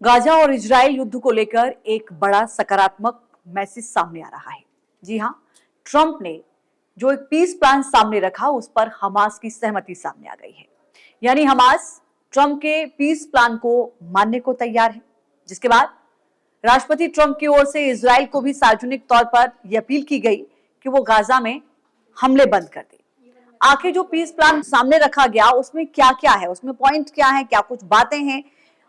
Gaza और Israel युद्ध को लेकर एक बड़ा सकारात्मक मैसेज सामने आ रहा है। जी हां, ट्रंप ने जो एक पीस प्लान सामने रखा उस पर हमास की सहमति सामने आ गई है। यानी हमास ट्रंप के पीस प्लान को मानने को तैयार है, जिसके बाद राष्ट्रपति ट्रंप की ओर से इजराइल को भी सार्वजनिक तौर पर यह अपील की गई कि वो गाजा में हमले बंद कर दे। आखिर जो पीस प्लान सामने रखा गया उसमें क्या क्या है, उसमें पॉइंट क्या है, क्या कुछ बातें हैं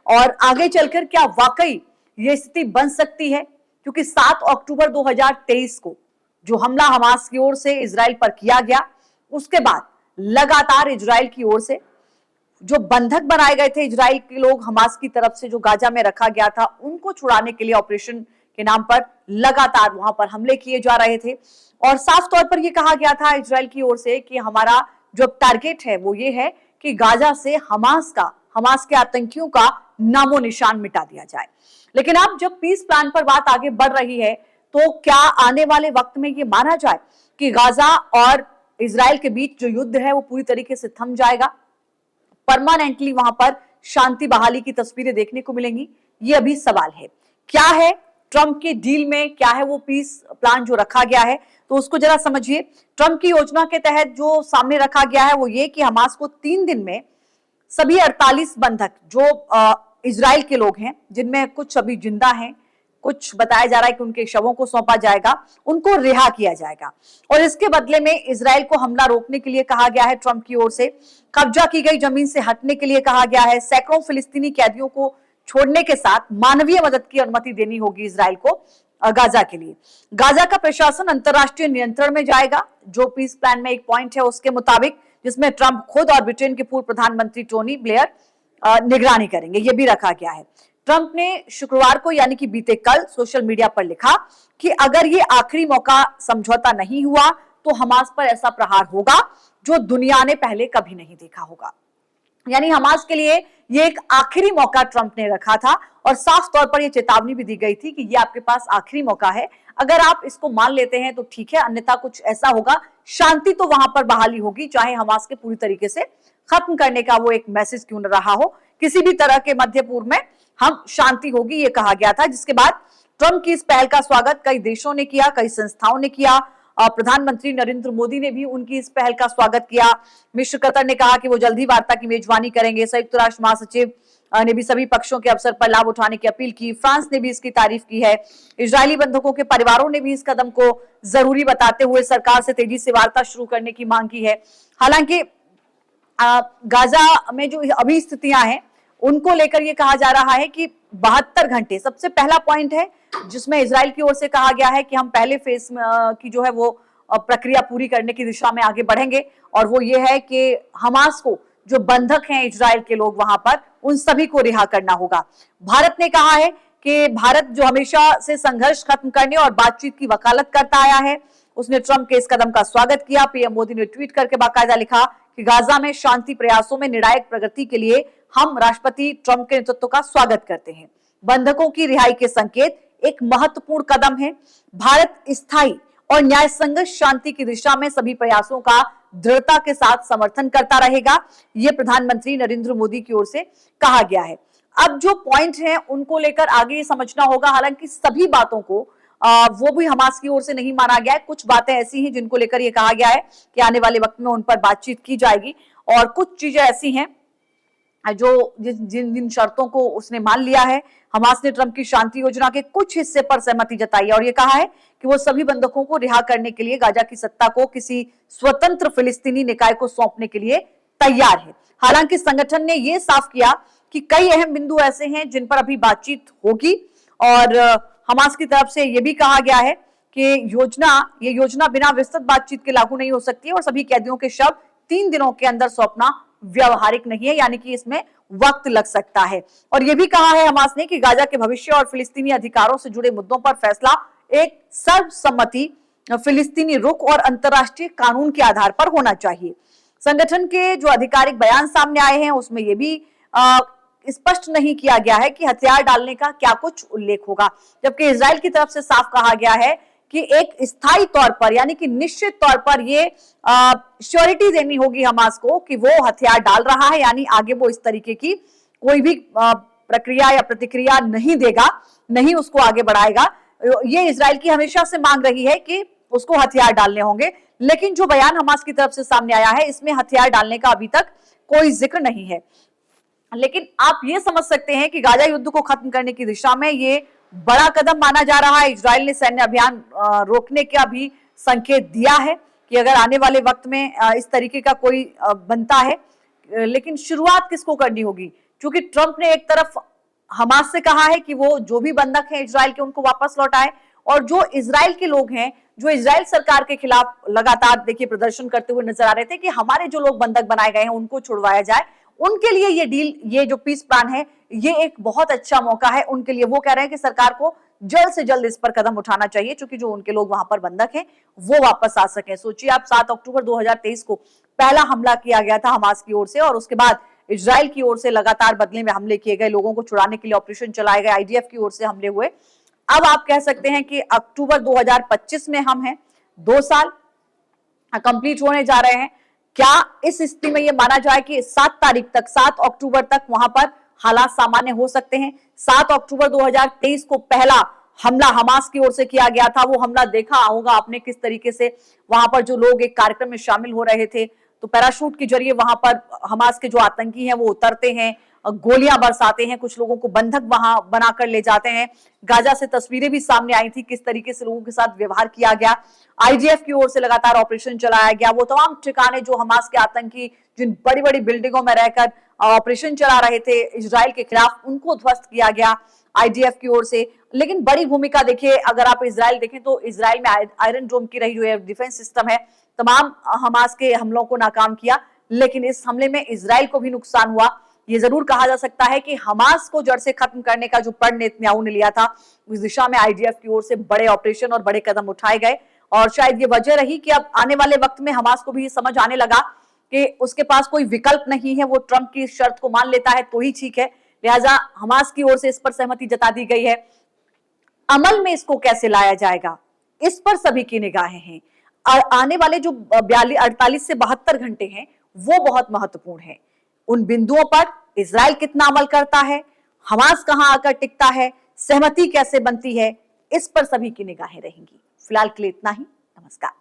और आगे चलकर क्या वाकई ये स्थिति बन सकती है, क्योंकि 7 अक्टूबर 2023 को जो हमला हमास की ओर से इजराइल पर किया गया, उसके बाद लगातार इजराइल की ओर से जो बंधक बनाए गए थे इजराइल के लोग हमास की तरफ से जो गाजा में रखा गया था, उनको छुड़ाने के लिए ऑपरेशन के नाम पर लगातार वहां पर हमले किए जा रहे थे। और साफ तौर पर यह कहा गया था इजराइल की ओर से कि हमारा जो टारगेट है वो ये है कि गाजा से हमास के आतंकियों का नामो निशान मिटा दिया जाए। लेकिन अब जब पीस प्लान पर बात आगे बढ़ रही है, तो क्या आने वाले वक्त में ये माना जाए कि गाजा और इजराइल के बीच जो युद्ध है वो पूरी तरीके से थम जाएगा, परमानेंटली वहां पर शांति बहाली की तस्वीरें देखने को मिलेंगी? ये अभी सवाल है। क्या है ट्रंप के डील में, क्या है वो पीस प्लान जो रखा गया है, तो उसको जरा समझिए। ट्रंप की योजना के तहत जो सामने रखा गया है वो ये कि हमास को 3 दिन में सभी 48 बंधक जो इजराइल के लोग हैं, जिनमें कुछ अभी जिंदा हैं, कुछ बताया जा रहा है कि उनके शवों को सौंपा जाएगा, उनको रिहा किया जाएगा। और इसके बदले में इजराइल को हमला रोकने के लिए कहा गया है ट्रंप की ओर से, कब्जा की गई जमीन से हटने के लिए कहा गया है, सैकड़ों फिलिस्तीनी कैदियों को छोड़ने के साथ मानवीय मदद की अनुमति देनी होगी इजराइल को गाजा के लिए। गाजा का प्रशासन अंतरराष्ट्रीय नियंत्रण में जाएगा, जो पीस प्लान में एक पॉइंट है उसके मुताबिक, जिसमें ट्रंप खुद और ब्रिटेन के पूर्व प्रधानमंत्री टोनी ब्लेयर निगरानी करेंगे, ये भी रखा गया है। ट्रंप ने शुक्रवार को यानी कि बीते कल सोशल मीडिया पर लिखा कि अगर ये आखिरी मौका समझौता नहीं हुआ तो हमास पर ऐसा प्रहार होगा जो दुनिया ने पहले कभी नहीं देखा होगा। यानी हमास के लिए ये एक आखिरी मौका ट्रंप ने रखा था और साफ तौर पर यह चेतावनी भी दी गई थी कि ये आपके पास आखिरी मौका है, अगर आप इसको मान लेते हैं तो ठीक है, अन्यथा कुछ ऐसा होगा, शांति तो वहां पर बहाली होगी, चाहे हमास के पूरी तरीके से खत्म करने का वो एक मैसेज क्यों न रहा हो, किसी भी तरह के मध्य पूर्व में हम शांति होगी, ये कहा गया था। जिसके बाद ट्रंप की इस पहल का स्वागत कई देशों ने किया, कई संस्थाओं ने किया। प्रधानमंत्री नरेंद्र मोदी ने भी उनकी इस पहल का स्वागत किया। मिस्र कतर ने कहा कि वो जल्द ही वार्ता की मेजबानी करेंगे। संयुक्त राष्ट्र महासचिव ने भी सभी पक्षों के अवसर पर लाभ उठाने की अपील की। फ्रांस ने भी इसकी तारीफ की है। इजरायली बंधकों के परिवारों ने भी इस कदम को जरूरी बताते हुए सरकार से तेजी से वार्ता शुरू करने की मांग की है। हालांकि गाजा में जो अभी स्थितियां हैं उनको लेकर यह कहा जा रहा है कि 72 घंटे सबसे पहला पॉइंट है, जिसमें इजराइल की ओर से कहा गया है कि हम पहले फेज की जो है वो प्रक्रिया पूरी करने की दिशा में आगे बढ़ेंगे, और वो ये है कि हमास को जो बंधक हैं इजराइल के लोग वहां पर, उन सभी को रिहा करना होगा। भारत ने कहा है कि भारत जो हमेशा से संघर्ष खत्म करने और बातचीत की वकालत करता आया है, उसने ट्रंप के इस कदम का स्वागत किया। पीएम मोदी ने ट्वीट करके बाकायदा लिखा कि गाजा में शांति प्रयासों में निर्णायक प्रगति के लिए हम राष्ट्रपति ट्रंप के नेतृत्व का स्वागत करते हैं। बंधकों की रिहाई के संकेत एक महत्वपूर्ण कदम है। भारत स्थायी और न्याय संगत शांति की दिशा में सभी प्रयासों का दृढ़ता के साथ समर्थन करता रहेगा, ये प्रधानमंत्री नरेंद्र मोदी की ओर से कहा गया है। अब जो पॉइंट है उनको लेकर आगे समझना होगा। हालांकि सभी बातों को वो भी हमास की ओर से नहीं माना गया है। कुछ बातें ऐसी हैं जिनको लेकर ये कहा गया है कि आने वाले वक्त में उन पर बातचीत की जाएगी, और कुछ चीजें ऐसी हैं जो जिन शर्तों को उसने मान लिया है। हमास ने ट्रंप की शांति योजना के कुछ हिस्से पर सहमति जताई है और यह कहा है कि वो सभी बंधकों को रिहा करने के लिए गाजा की सत्ता को किसी स्वतंत्र फिलिस्तीनी निकाय को सौंपने के लिए तैयार है। हालांकि संगठन ने यह साफ किया कि कई अहम बिंदु ऐसे हैं जिन पर अभी बातचीत होगी, और हमास की तरफ से यह भी कहा गया है कि ये योजना बिना विस्तृत बातचीत के लागू नहीं हो सकती है, और सभी कैदियों के शव 3 दिनों के अंदर सौंपना व्यवहारिक नहीं है, यानी कि इसमें वक्त लग सकता है। और यह भी कहा है हमास ने कि गाजा के भविष्य और फिलिस्तीनी अधिकारों से जुड़े मुद्दों पर फैसला एक सर्वसम्मति फिलिस्तीनी रुख और अंतरराष्ट्रीय कानून के आधार पर होना चाहिए। संगठन के जो आधिकारिक बयान सामने आए हैं उसमें यह भी स्पष्ट नहीं किया गया है कि हथियार डालने का क्या कुछ उल्लेख होगा, जबकि इजराइल की तरफ से साफ कहा गया है कि एक स्थायी तौर पर यानी कि निश्चित तौर पर ये श्योरिटी देनी होगी हमास को कि वो हथियार डाल रहा है, यानी आगे वो इस तरीके की कोई भी प्रक्रिया या प्रतिक्रिया नहीं देगा, नहीं उसको आगे बढ़ाएगा। ये इजराइल की हमेशा से मांग रही है कि उसको हथियार डालने होंगे, लेकिन जो बयान हमास की तरफ से सामने आया है इसमें हथियार डालने का अभी तक कोई जिक्र नहीं है। लेकिन आप ये समझ सकते हैं कि गाजा युद्ध को खत्म करने की दिशा में ये बड़ा कदम माना जा रहा है। इजराइल ने सैन्य अभियान रोकने का भी संकेत दिया है कि अगर आने वाले वक्त में इस तरीके का कोई बनता है, लेकिन शुरुआत किसको करनी होगी? क्योंकि ट्रंप ने एक तरफ हमास से कहा है कि वो जो भी बंधक हैं इजराइल के उनको वापस लौटाए, और जो इजराइल के लोग हैं जो इजराइल सरकार के खिलाफ लगातार देखिए प्रदर्शन करते हुए नजर आ रहे थे कि हमारे जो लोग बंधक बनाए गए हैं उनको छुड़वाया जाए, उनके लिए ये डील, ये जो पीस प्लान है, ये एक बहुत अच्छा मौका है उनके लिए। वो कह रहे हैं कि सरकार को जल्द से जल्द इस पर कदम उठाना चाहिए, क्योंकि जो उनके लोग वहां पर बंधक हैं वो वापस आ सके। सोचिए आप, 7 अक्टूबर 2023 को पहला हमला किया गया था हमास की ओर से, और उसके बाद इजराइल की ओर से लगातार बदले में हमले किए गए, लोगों को छुड़ाने के लिए ऑपरेशन चलाए गए, आईडीएफ की ओर से हमले हुए। अब आप कह सकते हैं कि अक्टूबर 2025 में हम हैं, 2 साल कंप्लीट होने जा रहे हैं। क्या इस स्थिति में यह माना जाए कि 7 तारीख तक, 7 अक्टूबर तक वहां पर हालात सामान्य हो सकते हैं? 7 अक्टूबर 2023 को पहला हमला हमास की ओर से किया गया था। वो हमला देखा होगा आपने किस तरीके से वहां पर जो लोग एक कार्यक्रम में शामिल हो रहे थे, तो पैराशूट के जरिए वहां पर हमास के जो आतंकी हैं वो उतरते हैं, गोलियां बरसाते हैं, कुछ लोगों को बंधक वहां बनाकर ले जाते हैं। गाजा से तस्वीरें भी सामने आई थी किस तरीके से लोगों के साथ व्यवहार किया गया। आईडीएफ की ओर से लगातार ऑपरेशन चलाया गया, वो तमाम ठिकाने जो हमास के आतंकी जिन बड़ी बड़ी बिल्डिंगों में रहकर ऑपरेशन चला रहे थे इजराइल के खिलाफ, उनको ध्वस्त किया गया आईडीएफ की ओर से। लेकिन बड़ी भूमिका देखिए, अगर आप इजराइल देखें तो इजराइल में आयरन डोम की रही जो है डिफेंस सिस्टम है, तमाम हमास के हमलों को नाकाम किया। लेकिन इस हमले में इजराइल को भी नुकसान हुआ। ये जरूर कहा जा सकता है कि हमास को जड़ से खत्म करने का जो प्रण नेतन्याहू ने लिया था, उस दिशा में आईडीएफ की ओर से बड़े ऑपरेशन और बड़े कदम उठाए गए। और शायद ये वजह रही कि अब आने वाले वक्त में हमास को भी ये समझ आने लगा कि उसके पास कोई विकल्प नहीं है, वो ट्रंप की शर्त को मान लेता है तो ही ठीक है। लिहाजा हमास की ओर से इस पर सहमति जता दी गई है। अमल में इसको कैसे लाया जाएगा, इस पर सभी की निगाहें हैं। और आने वाले जो 48 से 72 घंटे हैं वो बहुत महत्वपूर्ण है। उन बिंदुओं पर इजराइल कितना अमल करता है, हमास कहां आकर टिकता है, सहमति कैसे बनती है, इस पर सभी की निगाहें रहेंगी। फिलहाल के लिए इतना ही। नमस्कार।